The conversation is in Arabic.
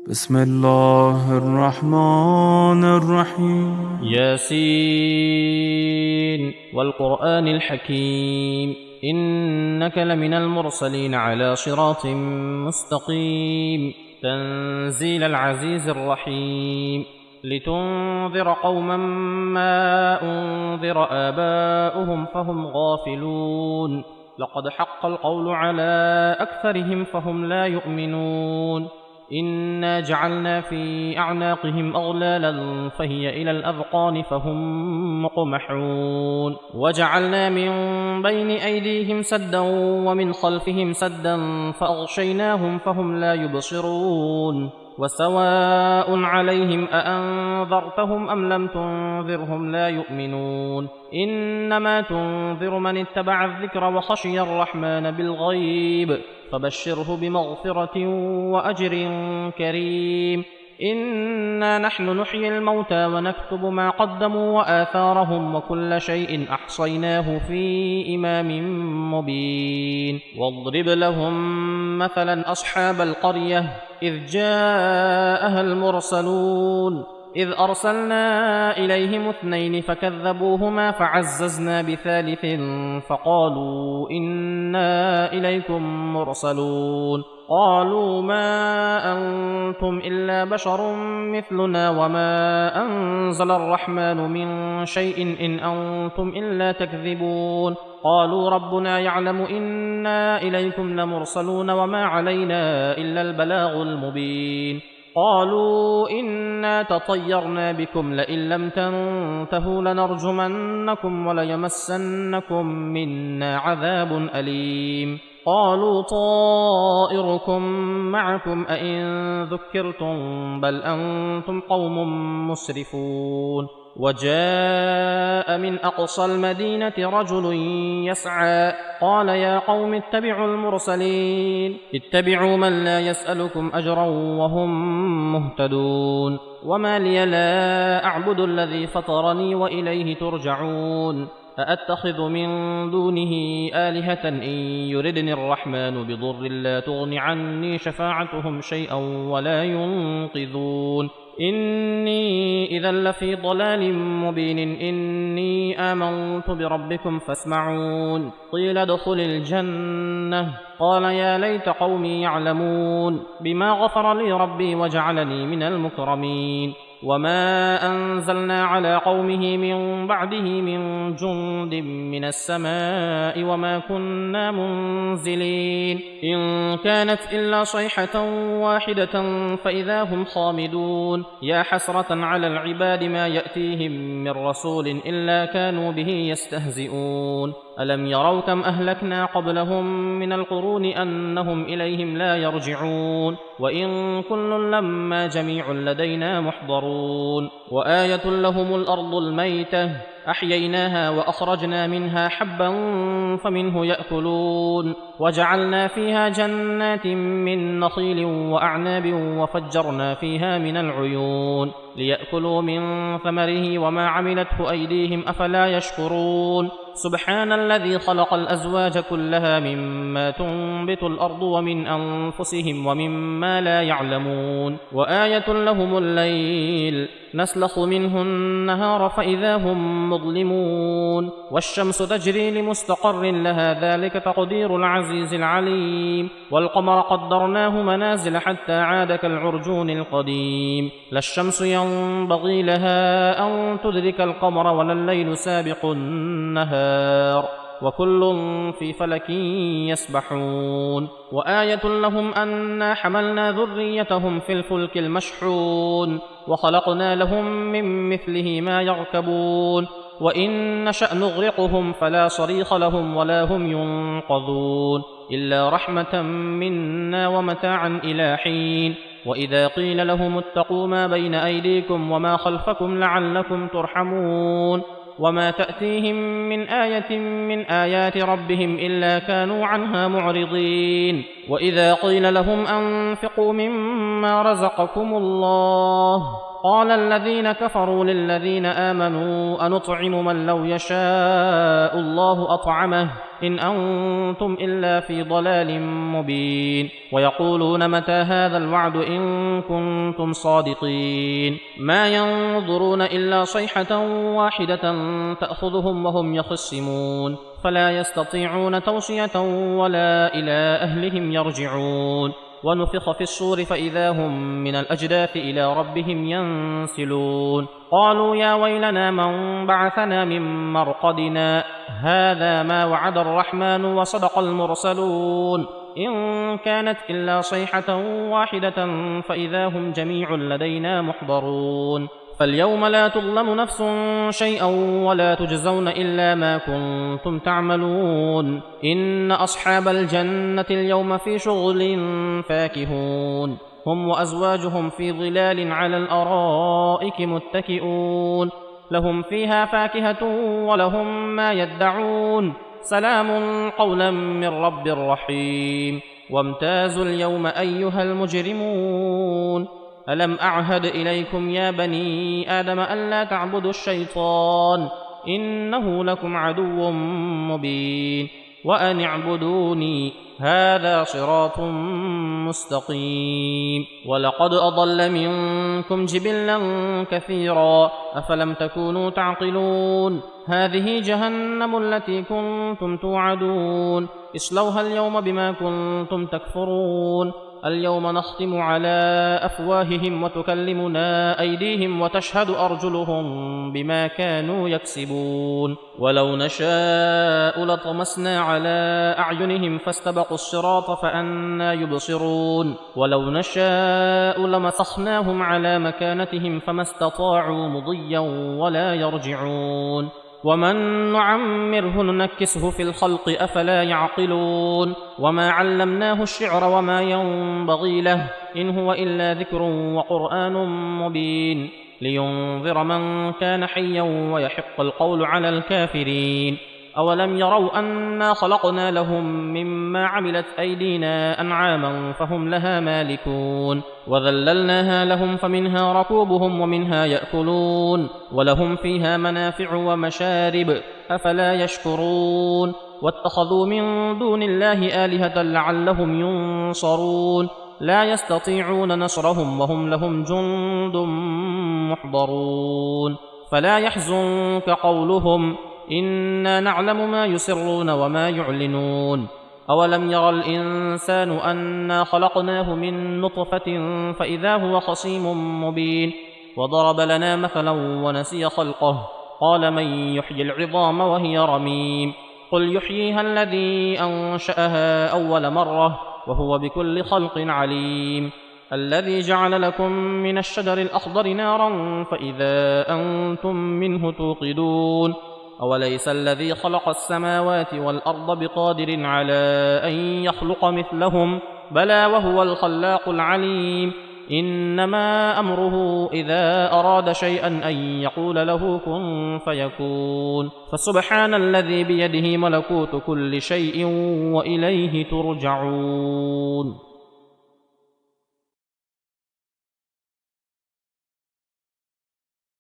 بسم الله الرحمن الرحيم ياسين والقرآن الحكيم إنك لمن المرسلين على صراط مستقيم تنزيل العزيز الرحيم لتنذر قوما ما أنذر آباؤهم فهم غافلون لقد حق القول على أكثرهم فهم لا يؤمنون إنا جعلنا في أعناقهم أغلالا فهي إلى الأذقان فهم مقمحون وجعلنا من بين أيديهم سدا ومن خلفهم سدا فأغشيناهم فهم لا يبصرون وسواء عليهم أأنذرتهم أم لم تنذرهم لا يؤمنون إنما تنذر من اتبع الذكر وخشي الرحمن بالغيب فبشره بمغفرة وأجر كريم إنا نحن نحيي الموتى ونكتب ما قدموا وآثارهم وكل شيء أحصيناه في إمام مبين واضرب لهم مثلا أصحاب القرية إذ جاءها المرسلون إذ أرسلنا إليهم اثنين فكذبوهما فعززنا بثالث فقالوا إنا إليكم مرسلون قالوا ما أنتم إلا بشر مثلنا وما أنزل الرحمن من شيء إن أنتم إلا تكذبون قالوا ربنا يعلم إنا إليكم لمرسلون وما علينا إلا البلاغ المبين قالوا إنا تطيرنا بكم لئن لم تنتهوا لنرجمنكم وليمسنكم منا عذاب أليم قالوا طائركم معكم أئن ذكرتم بل أنتم قوم مسرفون وجاء من أقصى المدينة رجل يسعى قال يا قوم اتبعوا المرسلين اتبعوا من لا يسألكم أجرا وهم مهتدون وما لي لا أعبد الذي فطرني وإليه ترجعون أأتخذ من دونه آلهة إن يردني الرحمن بضر لا تغن عني شفاعتهم شيئا ولا ينقذون إني إذا لفي ضلال مبين إني آمنت بربكم فاسمعون قيل ادخل الجنة قال يا ليت قومي يعلمون بما غفر لي ربي وجعلني من المكرمين وما أنزلنا على قومه من بعده من جند من السماء وما كنا منزلين إن كانت إلا صيحة واحدة فإذا هم خامدون يا حسرة على العباد ما يأتيهم من رسول إلا كانوا به يستهزئون ألم يروا كم أهلكنا قبلهم من القرون أنهم إليهم لا يرجعون وإن كل لما جميع لدينا محضرون وآية لهم الأرض الميتة أحييناها وأخرجنا منها حبا فمنه يأكلون وجعلنا فيها جنات من نخيل وأعناب وفجرنا فيها من العيون ليأكلوا من ثمره وما عملته أيديهم أفلا يشكرون سبحان الذي خلق الأزواج كلها مما تنبت الأرض ومن أنفسهم ومما لا يعلمون وآية لهم الليل نسلخ منه النهار فإذا هم مظلمون والشمس تجري لمستقر لها ذلك تقدير العزيز العليم والقمر قدرناه منازل حتى عاد كالعرجون القديم لا الشمس ينبغي لها أن تدرك القمر ولا الليل سابق النهار وكل في فلك يسبحون وآية لهم أنا حملنا ذريتهم في الفلك المشحون وخلقنا لهم من مثله ما يركبون وإن نشأ نغرقهم فلا صريخ لهم ولا هم ينقذون إلا رحمة منا ومتاعا إلى حين وإذا قيل لهم اتقوا ما بين أيديكم وما خلفكم لعلكم ترحمون وما تأتيهم من آية من آيات ربهم إلا كانوا عنها معرضين وإذا قيل لهم أنفقوا مما رزقكم الله قال الذين كفروا للذين آمنوا أنطعم من لو يشاء الله أطعمه إن أنتم إلا في ضلال مبين ويقولون متى هذا الوعد إن كنتم صادقين ما ينظرون إلا صيحة واحدة تأخذهم وهم يخصمون فلا يستطيعون توصية ولا إلى أهلهم يرجعون ونفخ في الصور فإذا هم من الأجداث إلى ربهم ينسلون قالوا يا ويلنا من بعثنا من مرقدنا هذا ما وعد الرحمن وصدق المرسلون إن كانت إلا صيحة واحدة فإذا هم جميع لدينا محضرون فاليوم لا تظلم نفس شيئا ولا تجزون إلا ما كنتم تعملون إن أصحاب الجنة اليوم في شغل فاكهون هم وأزواجهم في ظلال على الأرائك متكئون لهم فيها فاكهة ولهم ما يدعون سلام قولا من رب رحيم وامتازوا اليوم أيها المجرمون ألم أعهد إليكم يا بني آدم ألا تعبدوا الشيطان إنه لكم عدو مبين وأن اعبدوني هذا صراط مستقيم ولقد أضل منكم جبلا كثيرا أفلم تكونوا تعقلون هذه جهنم التي كنتم توعدون اصلوها اليوم بما كنتم تكفرون اليوم نختم على أفواههم وتكلمنا أيديهم وتشهد أرجلهم بما كانوا يكسبون ولو نشاء لطمسنا على أعينهم فاستبقوا الصراط فأنى يبصرون ولو نشاء لمسخناهم على مكانتهم فما استطاعوا مضيا ولا يرجعون ومن نعمره ننكسه في الخلق أفلا يعقلون وما علمناه الشعر وما ينبغي له إن هو إلا ذكر وقرآن مبين لينذر من كان حيا ويحق القول على الكافرين أولم يروا أنا خلقنا لهم مما عملت أيدينا أنعاما فهم لها مالكون وذللناها لهم فمنها ركوبهم ومنها يأكلون ولهم فيها منافع ومشارب أفلا يشكرون واتخذوا من دون الله آلهة لعلهم ينصرون لا يستطيعون نصرهم وهم لهم جند محضرون فلا يحزنك قولهم إنا نعلم ما يسرون وما يعلنون أولم يرى الإنسان أنا خلقناه من نطفة فإذا هو خصيم مبين وضرب لنا مثلا ونسي خلقه قال من يحيي العظام وهي رميم قل يحييها الذي أنشأها أول مرة وهو بكل خلق عليم الذي جعل لكم من الشجر الأخضر نارا فإذا أنتم منه توقدون أوليس الذي خلق السماوات والأرض بقادر على أن يخلق مثلهم بلى وهو الخلاق العليم إنما أمره إذا أراد شيئا أن يقول له كن فيكون فسبحان الذي بيده ملكوت كل شيء وإليه ترجعون